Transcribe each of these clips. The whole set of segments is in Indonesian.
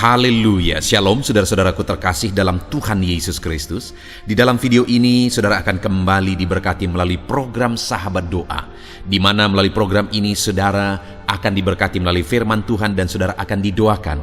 Haleluya, Shalom saudara-saudaraku terkasih dalam Tuhan Yesus Kristus. Di dalam video ini saudara akan kembali diberkati melalui program Sahabat Doa, di mana melalui program ini saudara akan diberkati melalui firman Tuhan dan saudara akan didoakan.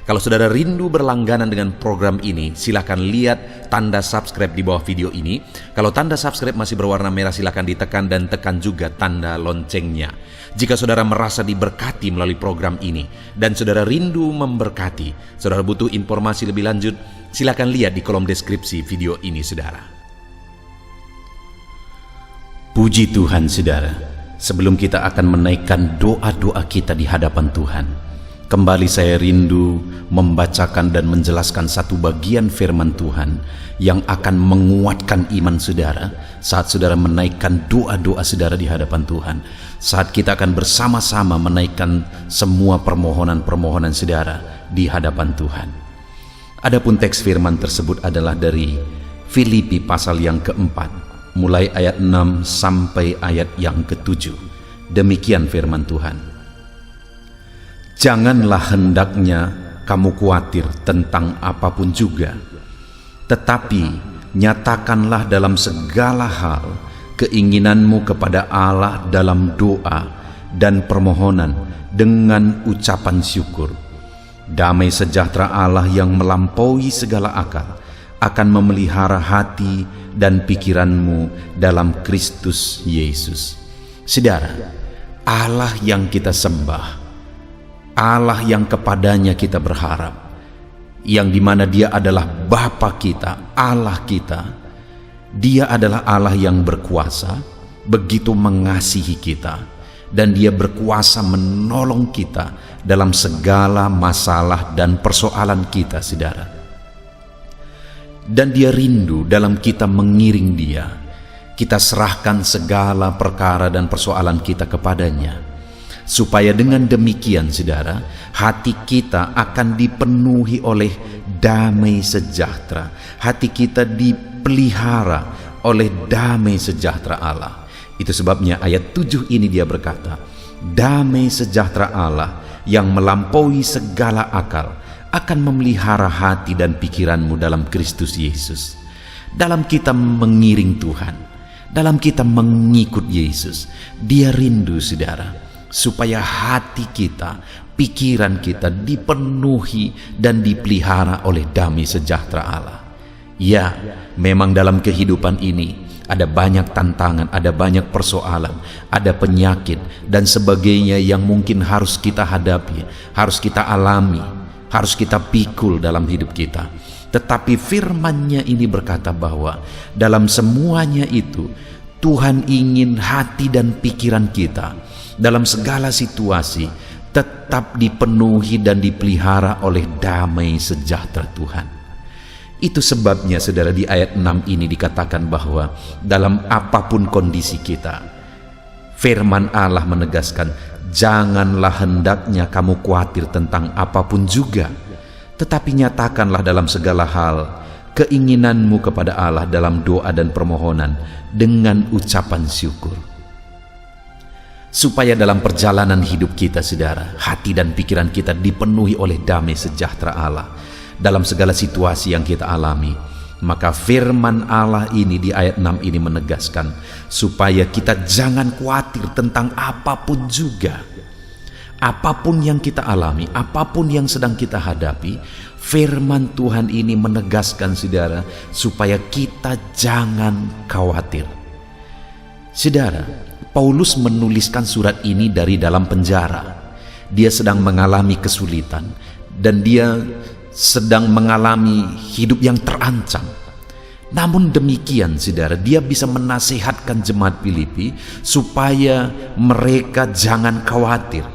Kalau saudara rindu berlangganan dengan program ini, silakan lihat tanda subscribe di bawah video ini. Kalau tanda subscribe masih berwarna merah, silakan ditekan dan tekan juga tanda loncengnya. Jika saudara merasa diberkati melalui program ini dan saudara rindu memberkati, saudara butuh informasi lebih lanjut, silakan lihat di kolom deskripsi video ini saudara. Puji Tuhan saudara, sebelum kita akan menaikkan doa-doa kita di hadapan Tuhan, kembali saya rindu membacakan dan menjelaskan satu bagian firman Tuhan yang akan menguatkan iman saudara saat saudara menaikkan doa-doa saudara di hadapan Tuhan. Saat kita akan bersama-sama menaikkan semua permohonan-permohonan saudara di hadapan Tuhan. Adapun teks firman tersebut adalah dari Filipi pasal yang keempat, mulai ayat 6 sampai ayat yang ke-7. Demikian firman Tuhan. Janganlah hendaknya kamu khawatir tentang apapun juga, tetapi nyatakanlah dalam segala hal keinginanmu kepada Allah dalam doa dan permohonan dengan ucapan syukur. Damai sejahtera Allah yang melampaui segala akal akan memelihara hati dan pikiranmu dalam Kristus Yesus. Saudara, Allah yang kita sembah, Allah yang kepadanya kita berharap, yang dimana Dia adalah Bapa kita, Allah kita. Dia adalah Allah yang berkuasa, begitu mengasihi kita, dan Dia berkuasa menolong kita dalam segala masalah dan persoalan kita, saudara. Dan Dia rindu dalam kita mengiring Dia. Kita serahkan segala perkara dan persoalan kita kepadanya, supaya dengan demikian, saudara, hati kita akan dipenuhi oleh damai sejahtera. Hati kita dipelihara oleh damai sejahtera Allah. Itu sebabnya ayat 7 ini dia berkata, damai sejahtera Allah yang melampaui segala akal akan memelihara hati dan pikiranmu dalam Kristus Yesus. Dalam kita mengiring Tuhan, dalam kita mengikut Yesus, Dia rindu, saudara, supaya hati kita, pikiran kita dipenuhi dan dipelihara oleh damai sejahtera Allah. Ya, memang dalam kehidupan ini ada banyak tantangan, ada banyak persoalan, ada penyakit dan sebagainya yang mungkin harus kita hadapi, harus kita alami, harus kita pikul dalam hidup kita. Tetapi firman-Nya ini berkata bahwa dalam semuanya itu Tuhan ingin hati dan pikiran kita dalam segala situasi tetap dipenuhi dan dipelihara oleh damai sejahtera Tuhan. Itu sebabnya, saudara, di ayat 6 ini dikatakan bahwa dalam apapun kondisi kita, firman Allah menegaskan, janganlah hendaknya kamu khawatir tentang apapun juga, tetapi nyatakanlah dalam segala hal keinginanmu kepada Allah dalam doa dan permohonan dengan ucapan syukur. Supaya dalam perjalanan hidup kita, saudara, hati dan pikiran kita dipenuhi oleh damai sejahtera Allah dalam segala situasi yang kita alami. Maka firman Allah ini di ayat 6 ini menegaskan supaya kita jangan khawatir tentang apapun juga. Apapun yang kita alami, apapun yang sedang kita hadapi, firman Tuhan ini menegaskan, saudara, supaya kita jangan khawatir. Saudara, Paulus menuliskan surat ini dari dalam penjara. Dia sedang mengalami kesulitan dan dia sedang mengalami hidup yang terancam. Namun demikian, saudara, dia bisa menasihatkan jemaat Filipi supaya mereka jangan khawatir.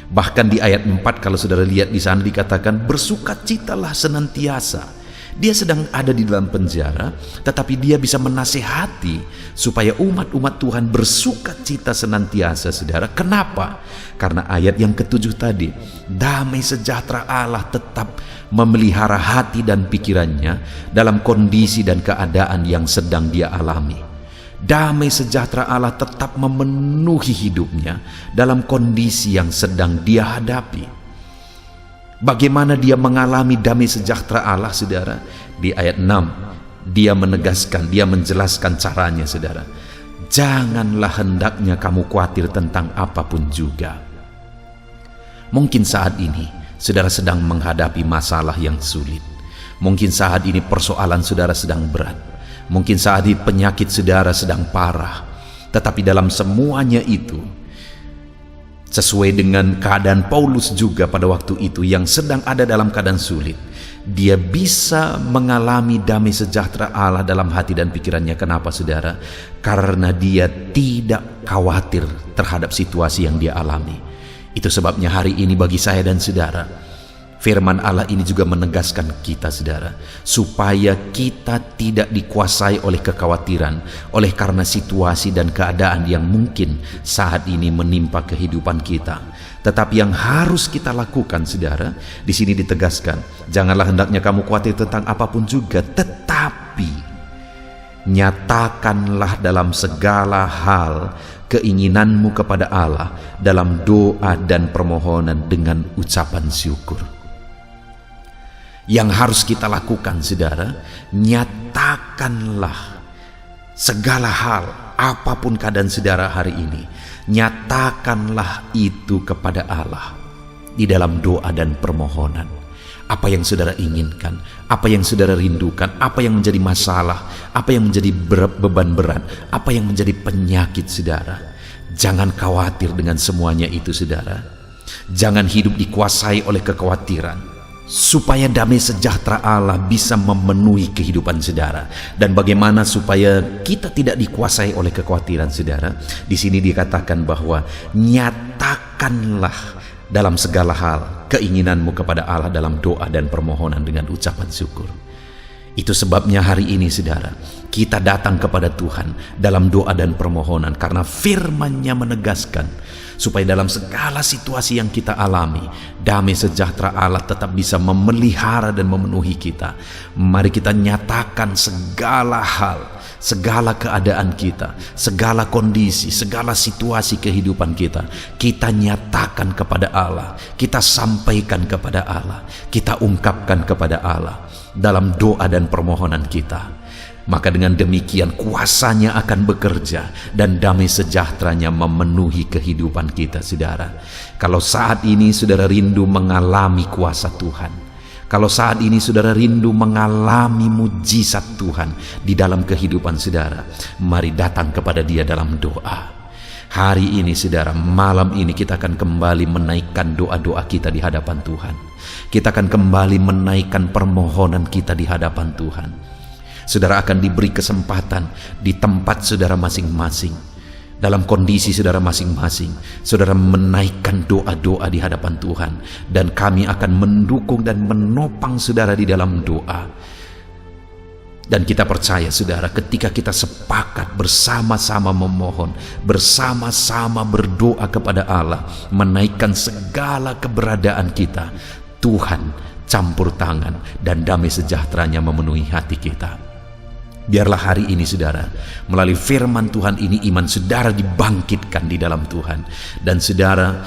Bahkan di ayat 4 kalau saudara lihat di sana dikatakan bersukacitalah senantiasa. Dia sedang ada di dalam penjara, tetapi dia bisa menasihati supaya umat-umat Tuhan bersukacita senantiasa, saudara. Kenapa? Karena ayat yang ke-7 tadi, damai sejahtera Allah tetap memelihara hati dan pikirannya dalam kondisi dan keadaan yang sedang dia alami. Damai sejahtera Allah tetap memenuhi hidupnya dalam kondisi yang sedang dia hadapi. Bagaimana dia mengalami damai sejahtera Allah, saudara? Di ayat 6, dia menegaskan, dia menjelaskan caranya, saudara. Janganlah hendaknya kamu khawatir tentang apapun juga. Mungkin saat ini saudara sedang menghadapi masalah yang sulit. Mungkin saat ini persoalan saudara sedang berat. Mungkin saat ini penyakit saudara sedang parah. Tetapi dalam semuanya itu, sesuai dengan keadaan Paulus juga pada waktu itu yang sedang ada dalam keadaan sulit, dia bisa mengalami damai sejahtera Allah dalam hati dan pikirannya. Kenapa, saudara? Karena dia tidak khawatir terhadap situasi yang dia alami. Itu sebabnya hari ini bagi saya dan saudara, firman Allah ini juga menegaskan kita, saudara, supaya kita tidak dikuasai oleh kekhawatiran, oleh karena situasi dan keadaan yang mungkin saat ini menimpa kehidupan kita. Tetapi yang harus kita lakukan, saudara, di sini ditegaskan, janganlah hendaknya kamu khawatir tentang apapun juga, tetapi nyatakanlah dalam segala hal keinginanmu kepada Allah dalam doa dan permohonan dengan ucapan syukur. Yang harus kita lakukan, saudara, nyatakanlah segala hal, apapun keadaan saudara hari ini, nyatakanlah itu kepada Allah di dalam doa dan permohonan. Apa yang saudara inginkan, apa yang saudara rindukan, apa yang menjadi masalah, apa yang menjadi beban berat, apa yang menjadi penyakit saudara. Jangan khawatir dengan semuanya itu, saudara. Jangan hidup dikuasai oleh kekhawatiran, supaya damai sejahtera Allah bisa memenuhi kehidupan saudara. Dan bagaimana supaya kita tidak dikuasai oleh kekhawatiran, saudara? Di sini dikatakan bahwa nyatakanlah dalam segala hal keinginanmu kepada Allah dalam doa dan permohonan dengan ucapan syukur. Itu sebabnya hari ini, saudara, kita datang kepada Tuhan dalam doa dan permohonan, karena firman-Nya menegaskan supaya dalam segala situasi yang kita alami, damai sejahtera Allah tetap bisa memelihara dan memenuhi kita. Mari kita nyatakan segala hal, segala keadaan kita, segala kondisi, segala situasi kehidupan kita, kita nyatakan kepada Allah, kita sampaikan kepada Allah, kita ungkapkan kepada Allah dalam doa dan permohonan kita. Maka dengan demikian kuasanya akan bekerja dan damai sejahteranya memenuhi kehidupan kita, saudara. Kalau saat ini saudara rindu mengalami kuasa Tuhan, kalau saat ini saudara rindu mengalami mujizat Tuhan di dalam kehidupan saudara, mari datang kepada Dia dalam doa. Hari ini, saudara, malam ini kita akan kembali menaikkan doa-doa kita di hadapan Tuhan. Kita akan kembali menaikkan permohonan kita di hadapan Tuhan. Saudara akan diberi kesempatan di tempat saudara masing-masing, dalam kondisi saudara masing-masing, saudara menaikkan doa-doa di hadapan Tuhan, dan kami akan mendukung dan menopang saudara di dalam doa. Dan kita percaya, saudara, ketika kita sepakat bersama-sama memohon, bersama-sama berdoa kepada Allah, menaikkan segala keberadaan kita, Tuhan campur tangan dan damai sejahteranya memenuhi hati kita. Biarlah hari ini, saudara, melalui firman Tuhan ini iman saudara dibangkitkan di dalam Tuhan, dan saudara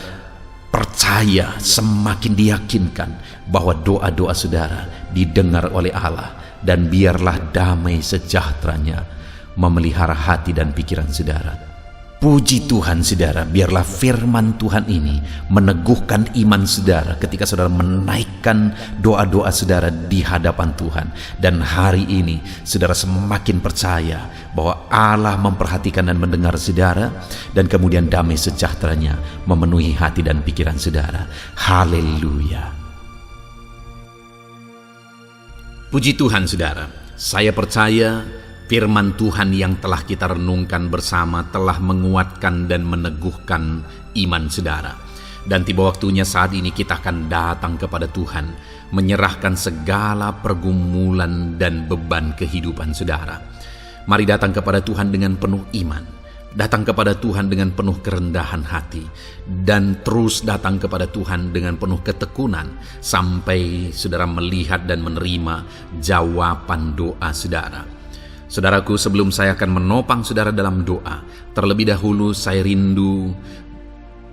percaya, semakin diyakinkan bahwa doa-doa saudara didengar oleh Allah, dan biarlah damai sejahteranya memelihara hati dan pikiran saudara. Puji Tuhan, saudara, biarlah firman Tuhan ini meneguhkan iman saudara ketika saudara menaikkan doa-doa saudara di hadapan Tuhan. Dan hari ini saudara semakin percaya bahwa Allah memperhatikan dan mendengar saudara, dan kemudian damai sejahteranya memenuhi hati dan pikiran saudara. Haleluya. Puji Tuhan, saudara. Saya percaya firman Tuhan yang telah kita renungkan bersama telah menguatkan dan meneguhkan iman saudara. Dan tiba waktunya saat ini kita akan datang kepada Tuhan, menyerahkan segala pergumulan dan beban kehidupan saudara. Mari datang kepada Tuhan dengan penuh iman, datang kepada Tuhan dengan penuh kerendahan hati, dan terus datang kepada Tuhan dengan penuh ketekunan sampai saudara melihat dan menerima jawaban doa saudara. Saudaraku, sebelum saya akan menopang saudara dalam doa, terlebih dahulu saya rindu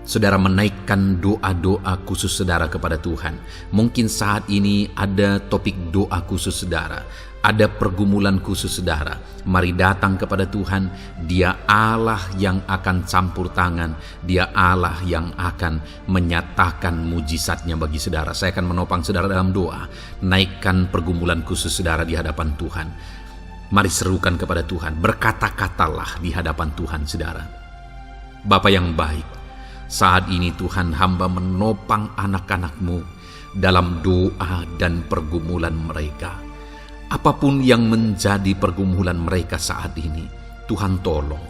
Saudara menaikkan doa-doa khusus saudara kepada Tuhan. Mungkin saat ini ada topik doa khusus saudara, ada pergumulan khusus saudara. Mari datang kepada Tuhan. Dia Allah yang akan campur tangan, Dia Allah yang akan menyatakan mujizatnya bagi saudara. Saya akan menopang saudara dalam doa. Naikkan pergumulan khusus saudara di hadapan Tuhan. Mari serukan kepada Tuhan, berkata-katalah di hadapan Tuhan saudara. Bapa yang baik, saat ini Tuhan, hamba menopang anak-anak-Mu dalam doa dan pergumulan mereka. Apapun yang menjadi pergumulan mereka saat ini, Tuhan tolong.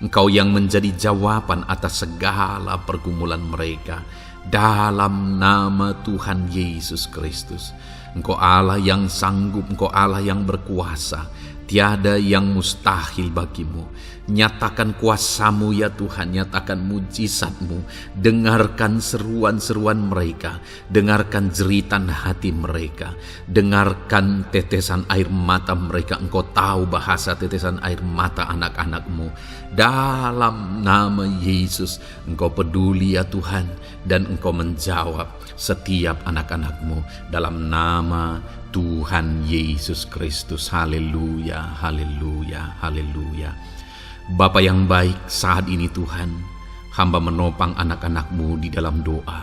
Engkau yang menjadi jawaban atas segala pergumulan mereka. Dalam nama Tuhan Yesus Kristus. Engkau Allah yang sanggup, Engkau Allah yang berkuasa. Tiada yang mustahil bagimu. Nyatakan kuasa-Mu ya Tuhan, nyatakan mujizat-Mu. Dengarkan seruan-seruan mereka, dengarkan jeritan hati mereka, dengarkan tetesan air mata mereka. Engkau tahu bahasa tetesan air mata anak-anak-Mu. Dalam nama Yesus, Engkau peduli ya Tuhan, dan Engkau menjawab setiap anak-anak-Mu dalam nama Tuhan Yesus Kristus. Haleluya, haleluya, haleluya. Bapa yang baik, saat ini Tuhan, hamba menopang anak-anak-Mu di dalam doa.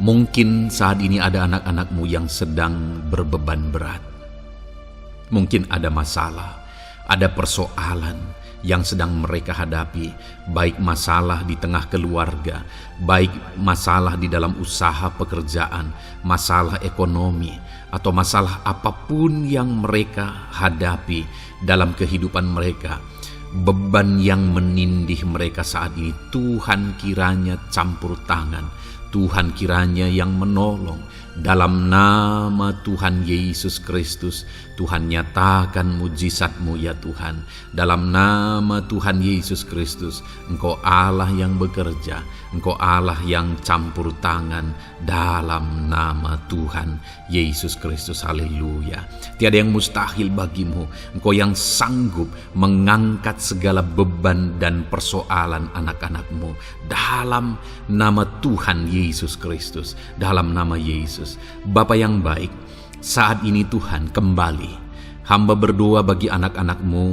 Mungkin saat ini ada anak-anak-Mu yang sedang berbeban berat. Mungkin ada masalah, ada persoalan yang sedang mereka hadapi, baik masalah di tengah keluarga, baik masalah di dalam usaha pekerjaan, masalah ekonomi, atau masalah apapun yang mereka hadapi dalam kehidupan mereka. Beban yang menindih mereka saat ini, Tuhan kiranya campur tangan, Tuhan kiranya yang menolong. Dalam nama Tuhan Yesus Kristus, Tuhan nyatakan mujizat-Mu ya Tuhan. Dalam nama Tuhan Yesus Kristus, Engkau Allah yang bekerja, Engkau Allah yang campur tangan. Dalam nama Tuhan Yesus Kristus, haleluya. Tiada yang mustahil bagimu. Engkau yang sanggup mengangkat segala beban dan persoalan anak-anak-Mu. Dalam nama Tuhan Yesus Kristus, dalam nama Yesus. Bapa yang baik, saat ini Tuhan kembali hamba berdoa bagi anak-anak-Mu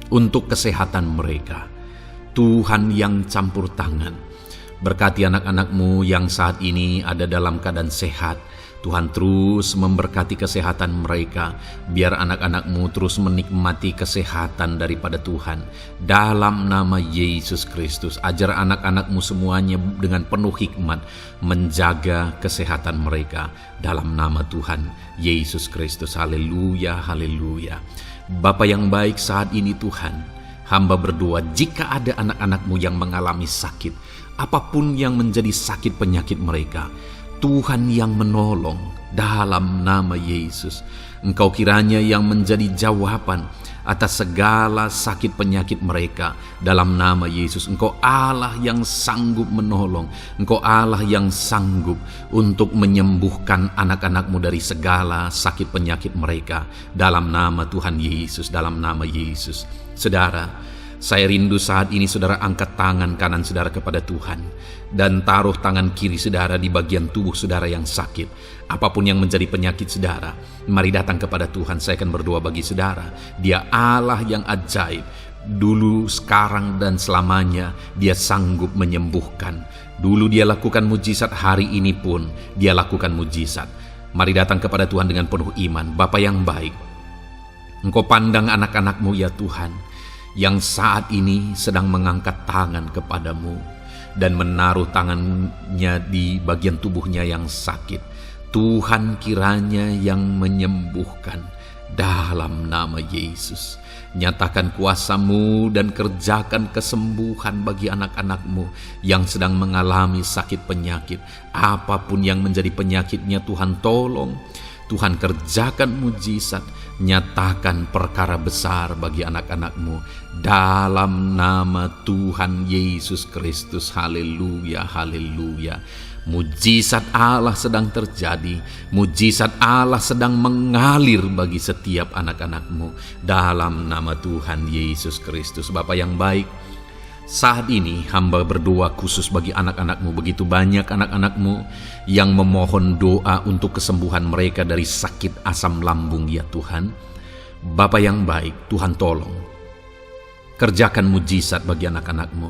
untuk kesehatan mereka. Tuhan yang campur tangan, berkati anak-anak-Mu yang saat ini ada dalam keadaan sehat. Tuhan terus memberkati kesehatan mereka, biar anak-anak-Mu terus menikmati kesehatan daripada Tuhan. Dalam nama Yesus Kristus, ajar anak-anak-Mu semuanya dengan penuh hikmat menjaga kesehatan mereka. Dalam nama Tuhan Yesus Kristus, haleluya, haleluya. Bapa yang baik, saat ini Tuhan, hamba berdoa jika ada anak-anak-Mu yang mengalami sakit, apapun yang menjadi sakit penyakit mereka, Tuhan yang menolong. Dalam nama Yesus, Engkau kiranya yang menjadi jawaban atas segala sakit penyakit mereka. Dalam nama Yesus, Engkau Allah yang sanggup menolong, Engkau Allah yang sanggup untuk menyembuhkan anak-anak-Mu dari segala sakit penyakit mereka. Dalam nama Tuhan Yesus, dalam nama Yesus. Saudara, saya rindu saat ini saudara angkat tangan kanan saudara kepada Tuhan dan taruh tangan kiri saudara di bagian tubuh saudara yang sakit. Apapun yang menjadi penyakit saudara, mari datang kepada Tuhan. Saya akan berdoa bagi saudara. Dia Allah yang ajaib. Dulu, sekarang, dan selamanya Dia sanggup menyembuhkan. Dulu Dia lakukan mujizat, hari ini pun Dia lakukan mujizat. Mari datang kepada Tuhan dengan penuh iman. Bapa yang baik, Engkau pandang anak-anak-Mu ya Tuhan, yang saat ini sedang mengangkat tangan kepadamu dan menaruh tangannya di bagian tubuhnya yang sakit. Tuhan kiranya yang menyembuhkan dalam nama Yesus. Nyatakan kuasa-Mu dan kerjakan kesembuhan bagi anak-anak-Mu yang sedang mengalami sakit penyakit. Apapun yang menjadi penyakitnya, Tuhan tolong. Tuhan kerjakan mujizat, nyatakan perkara besar bagi anak-anak-Mu dalam nama Tuhan Yesus Kristus. Haleluya, haleluya. Mujizat Allah sedang terjadi, mujizat Allah sedang mengalir bagi setiap anak-anak-Mu dalam nama Tuhan Yesus Kristus. Bapa yang baik, Saat ini hamba berdoa khusus bagi anak-anak-Mu. Begitu banyak anak-anak-Mu yang memohon doa untuk kesembuhan mereka dari sakit asam lambung ya Tuhan. Bapa yang baik, Tuhan tolong kerjakan mujizat bagi anak-anak-Mu.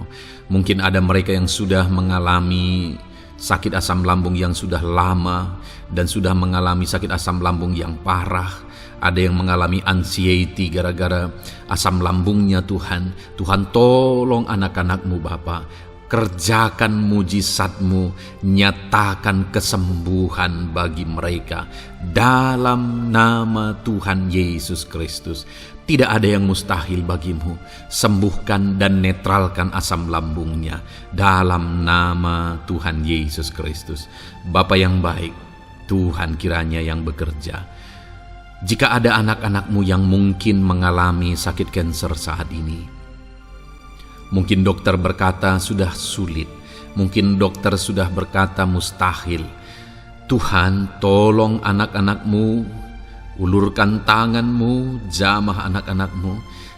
Mungkin ada mereka yang sudah mengalami sakit asam lambung yang sudah lama dan sudah mengalami sakit asam lambung yang parah. Ada yang mengalami anxiety gara-gara asam lambungnya Tuhan. Tuhan tolong anak-anak-Mu Bapa. Kerjakan mujizat-Mu, nyatakan kesembuhan bagi mereka. Dalam nama Tuhan Yesus Kristus. Tidak ada yang mustahil bagimu. Sembuhkan dan netralkan asam lambungnya. Dalam nama Tuhan Yesus Kristus. Bapa yang baik, Tuhan kiranya yang bekerja. Jika ada anak-anak-Mu yang mungkin mengalami sakit kanker saat ini, mungkin dokter berkata sudah sulit, mungkin dokter sudah berkata mustahil. Tuhan, tolong anak-anak-Mu, ulurkan tangan-Mu, jamah anak-anak-Mu,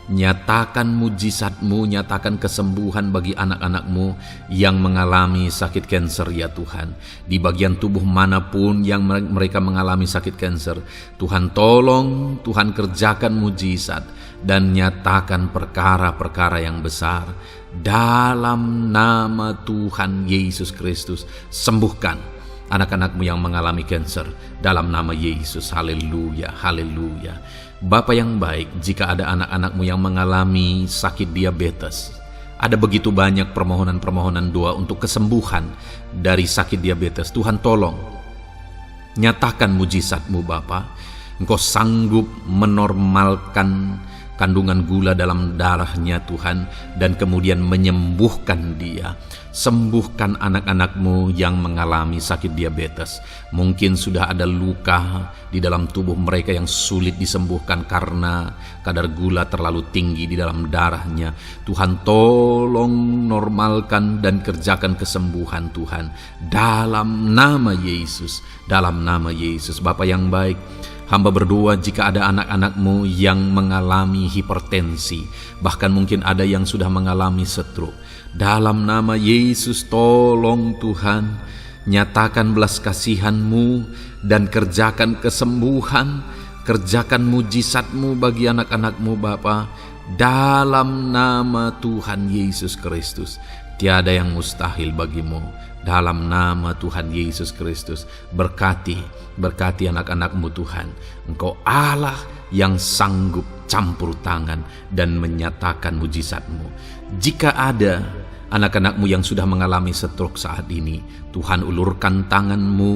nyatakan mujizat-Mu, nyatakan kesembuhan bagi anak-anak-Mu yang mengalami sakit kanker ya Tuhan. Di bagian tubuh manapun yang mereka mengalami sakit kanker, Tuhan tolong, Tuhan kerjakan mujizat dan nyatakan perkara-perkara yang besar. Dalam nama Tuhan Yesus Kristus, sembuhkan anak-anak-Mu yang mengalami kanker dalam nama Yesus. Haleluya, haleluya. Bapa yang baik, jika ada anak-anak-Mu yang mengalami sakit diabetes, ada begitu banyak permohonan-permohonan doa untuk kesembuhan dari sakit diabetes. Tuhan tolong, nyatakan mujizat-Mu Bapa. Engkau sanggup menormalkan kandungan gula dalam darahnya Tuhan, dan kemudian menyembuhkan dia. Sembuhkan anak-anak-Mu yang mengalami sakit diabetes. Mungkin sudah ada luka di dalam tubuh mereka yang sulit disembuhkan karena kadar gula terlalu tinggi di dalam darahnya. Tuhan tolong normalkan dan kerjakan kesembuhan Tuhan. Dalam nama Yesus, dalam nama Yesus. Bapa yang baik, hamba berdoa jika ada anak-anak-Mu yang mengalami hipertensi, bahkan mungkin ada yang sudah mengalami stroke. Dalam nama Yesus, tolong Tuhan, nyatakan belas kasihan-Mu dan kerjakan kesembuhan, kerjakan mujizat-Mu bagi anak-anak-Mu Bapa. Dalam nama Tuhan Yesus Kristus, tiada yang mustahil bagimu. Dalam nama Tuhan Yesus Kristus, berkati anak-anak-Mu Tuhan. Engkau Allah yang sanggup campur tangan dan menyatakan mujizat-Mu. Jika ada anak-anak-Mu yang sudah mengalami stroke saat ini, Tuhan ulurkan tangan-Mu,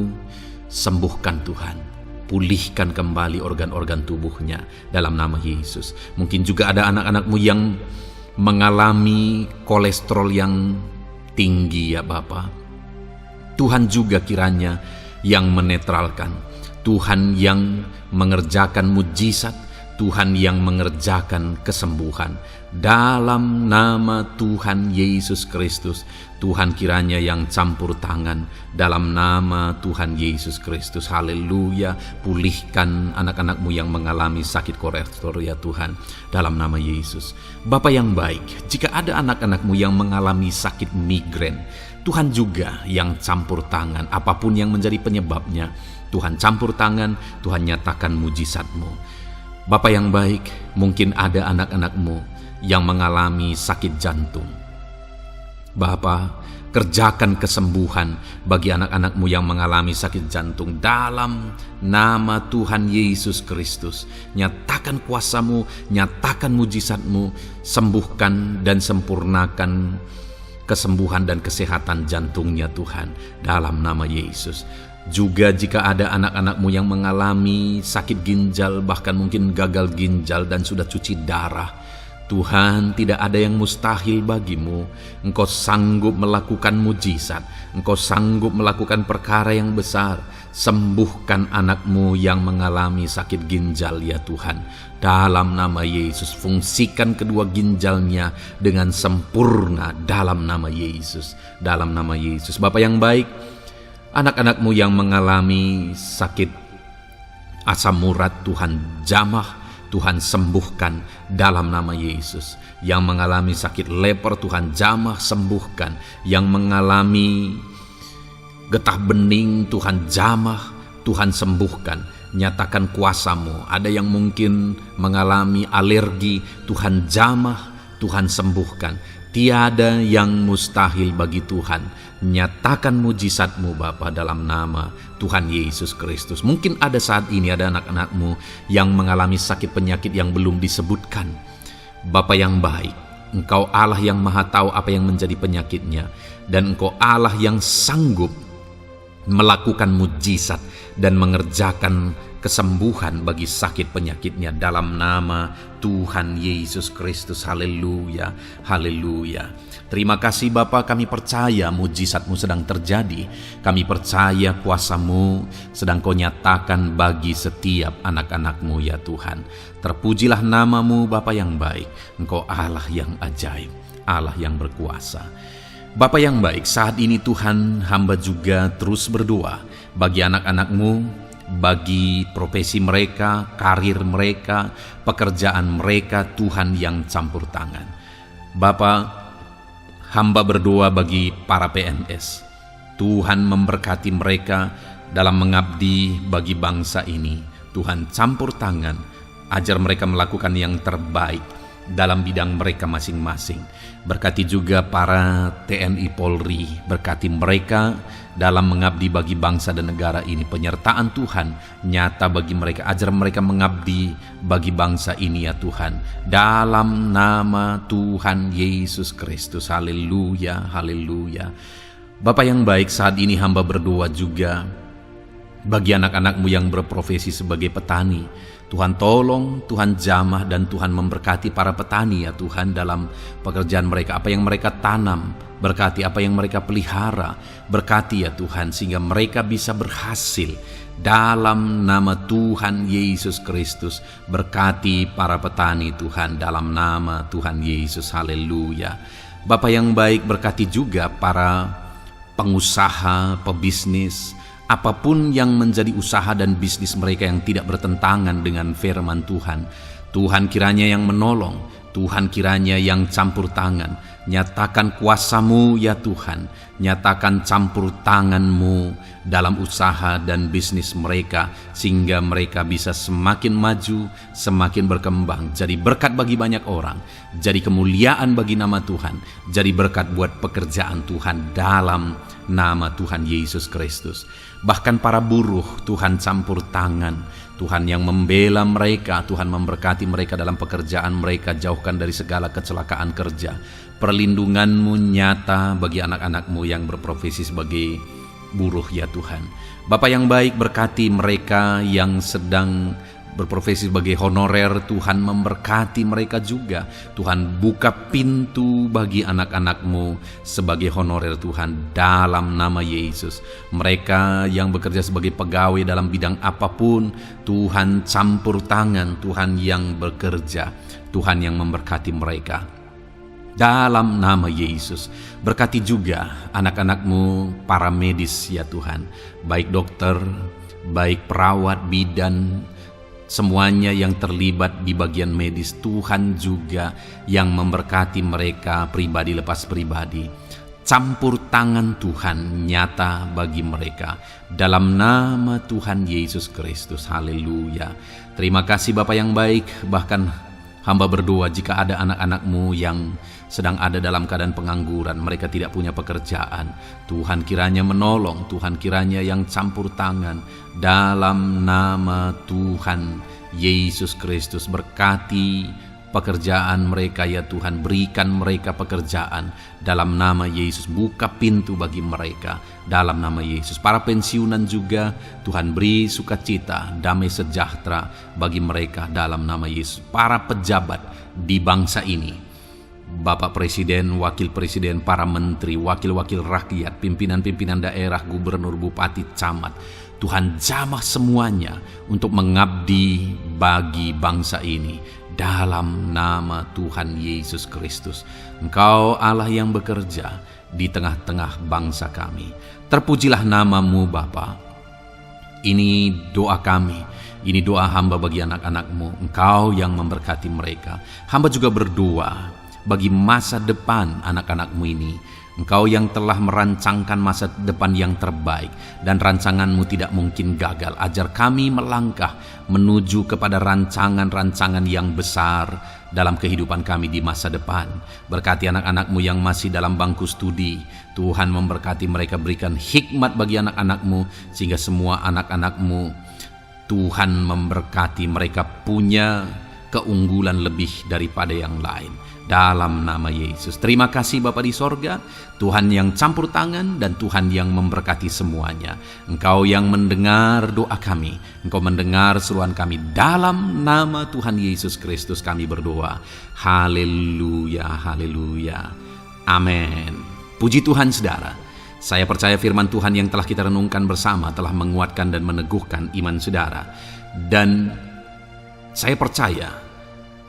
sembuhkan Tuhan. Pulihkan kembali organ-organ tubuhnya dalam nama Yesus. Mungkin juga ada anak-anak-Mu yang mengalami kolesterol yang tinggi ya Bapa. Tuhan juga kiranya yang menetralkan, Tuhan yang mengerjakan mujizat, Tuhan yang mengerjakan kesembuhan. Dalam nama Tuhan Yesus Kristus, Tuhan kiranya yang campur tangan. Dalam nama Tuhan Yesus Kristus, haleluya. Pulihkan anak-anak-Mu yang mengalami sakit kolesterol ya Tuhan, dalam nama Yesus. Bapa yang baik, jika ada anak-anak-Mu yang mengalami sakit migrain, Tuhan juga yang campur tangan. Apapun yang menjadi penyebabnya, Tuhan campur tangan, Tuhan nyatakan mujizat-Mu. Bapa yang baik, mungkin ada anak-anak-Mu yang mengalami sakit jantung. Bapa, kerjakan kesembuhan bagi anak-anak-Mu yang mengalami sakit jantung. Dalam nama Tuhan Yesus Kristus, nyatakan kuasa-Mu, nyatakan mujizat-Mu, sembuhkan dan sempurnakan kesembuhan dan kesehatan jantungnya Tuhan, dalam nama Yesus. Juga jika ada anak-anak-Mu yang mengalami sakit ginjal, bahkan mungkin gagal ginjal dan sudah cuci darah, Tuhan, tidak ada yang mustahil bagimu. Engkau sanggup melakukan mujizat, Engkau sanggup melakukan perkara yang besar. Sembuhkan anak-Mu yang mengalami sakit ginjal ya Tuhan. Dalam nama Yesus, fungsikan kedua ginjalnya dengan sempurna dalam nama Yesus. Dalam nama Yesus. Bapa yang baik, anak-anak-Mu yang mengalami sakit asam urat, Tuhan jamah, Tuhan sembuhkan dalam nama Yesus. Yang mengalami sakit leper, Tuhan jamah sembuhkan. Yang mengalami getah bening, Tuhan jamah, Tuhan sembuhkan. Nyatakan kuasa-Mu. Ada yang mungkin mengalami alergi, Tuhan jamah, Tuhan sembuhkan. Tiada yang mustahil bagi Tuhan. Nyatakan mujizat-Mu Bapa dalam nama Tuhan Yesus Kristus. Mungkin ada saat ini ada anak-anak-Mu yang mengalami sakit penyakit yang belum disebutkan. Bapa yang baik, Engkau Allah yang maha tahu apa yang menjadi penyakitnya. Dan Engkau Allah yang sanggup melakukan mujizat dan mengerjakan kesembuhan bagi sakit penyakitnya dalam nama Tuhan Yesus Kristus. Haleluya, haleluya. Terima kasih Bapa, kami percaya mujizat-Mu sedang terjadi. Kami percaya kuasa-Mu sedang Kau nyatakan bagi setiap anak-anak-Mu ya Tuhan. Terpujilah nama-Mu Bapa yang baik. Engkau Allah yang ajaib, Allah yang berkuasa. Bapa yang baik, saat ini Tuhan, hamba juga terus berdoa bagi anak-anak-Mu, bagi profesi mereka, karir mereka, pekerjaan mereka, Tuhan yang campur tangan. Bapa, hamba berdoa bagi para PNS. Tuhan memberkati mereka dalam mengabdi bagi bangsa ini. Tuhan campur tangan, ajar mereka melakukan yang terbaik dalam bidang mereka masing-masing. Berkati juga para TNI Polri, berkati mereka dalam mengabdi bagi bangsa dan negara ini. Penyertaan Tuhan nyata bagi mereka, ajar mereka mengabdi bagi bangsa ini ya Tuhan. Dalam nama Tuhan Yesus Kristus. Haleluya, haleluya. Bapa yang baik, saat ini hamba berdoa juga bagi anak-anak-Mu yang berprofesi sebagai petani. Tuhan tolong, Tuhan jamah, dan Tuhan memberkati para petani ya Tuhan dalam pekerjaan mereka. Apa yang mereka tanam, berkati apa yang mereka pelihara, berkati ya Tuhan sehingga mereka bisa berhasil. Dalam nama Tuhan Yesus Kristus, berkati para petani Tuhan dalam nama Tuhan Yesus. Haleluya. Bapa yang baik, berkati juga para pengusaha, pebisnis, apapun yang menjadi usaha dan bisnis mereka yang tidak bertentangan dengan firman Tuhan. Tuhan kiranya yang menolong, Tuhan kiranya yang campur tangan. Nyatakan kuasa-Mu ya Tuhan, nyatakan campur tangan-Mu dalam usaha dan bisnis mereka, sehingga mereka bisa semakin maju, semakin berkembang, jadi berkat bagi banyak orang, jadi kemuliaan bagi nama Tuhan, jadi berkat buat pekerjaan Tuhan dalam nama Tuhan Yesus Kristus. Bahkan para buruh, Tuhan campur tangan, Tuhan yang membela mereka, Tuhan memberkati mereka dalam pekerjaan mereka, jauhkan dari segala kecelakaan kerja. Perlindungan-Mu nyata bagi anak-anak-Mu yang berprofesi sebagai buruh ya Tuhan. Bapa yang baik, berkati mereka yang sedang berprofesi sebagai honorer, Tuhan memberkati mereka juga. Tuhan buka pintu bagi anak-anak-Mu sebagai honorer Tuhan dalam nama Yesus. Mereka yang bekerja sebagai pegawai dalam bidang apapun, Tuhan campur tangan, Tuhan yang bekerja, Tuhan yang memberkati mereka. Dalam nama Yesus, berkati juga anak-anak-Mu para medis ya Tuhan, baik dokter, baik perawat, bidan, semuanya yang terlibat di bagian medis, Tuhan juga yang memberkati mereka pribadi lepas pribadi. Campur tangan Tuhan nyata bagi mereka dalam nama Tuhan Yesus Kristus. Haleluya. Terima kasih Bapa yang baik. Bahkan hamba berdoa jika ada anak-anak-Mu yang sedang ada dalam keadaan pengangguran, mereka tidak punya pekerjaan, Tuhan kiranya menolong, Tuhan kiranya yang campur tangan dalam nama Tuhan Yesus Kristus. Berkati pekerjaan mereka ya Tuhan, berikan mereka pekerjaan dalam nama Yesus, buka pintu bagi mereka dalam nama Yesus. Para pensiunan juga Tuhan beri sukacita, damai sejahtera bagi mereka dalam nama Yesus. Para pejabat di bangsa ini, Bapak Presiden, Wakil Presiden, para menteri, wakil-wakil rakyat, pimpinan-pimpinan daerah, gubernur, bupati, camat, Tuhan jamah semuanya untuk mengabdi bagi bangsa ini dalam nama Tuhan Yesus Kristus. Engkau Allah yang bekerja di tengah-tengah bangsa kami. Terpujilah nama-Mu Bapa. Ini doa kami Ini doa hamba bagi anak-anak-Mu, Engkau yang memberkati mereka. Hamba juga berdoa bagi masa depan anak-anak-Mu ini. Engkau yang telah merancangkan masa depan yang terbaik, dan rancangan-Mu tidak mungkin gagal. Ajar kami melangkah menuju kepada rancangan-rancangan yang besar dalam kehidupan kami di masa depan. Berkati anak-anak-Mu yang masih dalam bangku studi. Tuhan memberkati mereka, berikan hikmat bagi anak-anak-Mu, sehingga semua anak-anak-Mu, Tuhan memberkati mereka punya keunggulan lebih daripada yang lain. Dalam nama Yesus. Terima kasih Bapa di sorga, Tuhan yang campur tangan dan Tuhan yang memberkati semuanya. Engkau yang mendengar doa kami, Engkau mendengar seruan kami. Dalam nama Tuhan Yesus Kristus kami berdoa. Haleluya, haleluya. Amin. Puji Tuhan saudara. Saya percaya firman Tuhan yang telah kita renungkan bersama telah menguatkan dan meneguhkan iman saudara. Dan saya percaya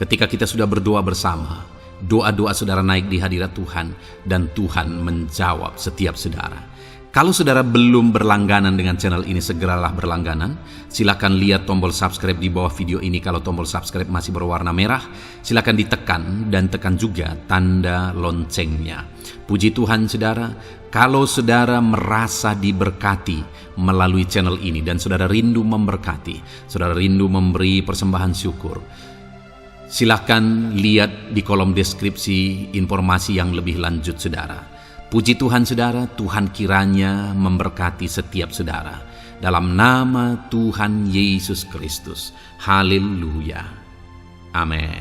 ketika kita sudah berdoa bersama, doa-doa saudara naik di hadirat Tuhan, dan Tuhan menjawab setiap saudara. Kalau saudara belum berlangganan dengan channel ini, segeralah berlangganan. Silakan lihat tombol subscribe di bawah video ini. Kalau tombol subscribe masih berwarna merah, silakan ditekan dan tekan juga tanda loncengnya. Puji Tuhan saudara, kalau saudara merasa diberkati melalui channel ini dan saudara rindu memberkati, saudara rindu memberi persembahan syukur, silakan lihat di kolom deskripsi informasi yang lebih lanjut saudara. Puji Tuhan saudara, Tuhan kiranya memberkati setiap saudara. Dalam nama Tuhan Yesus Kristus. Haleluya. Amin.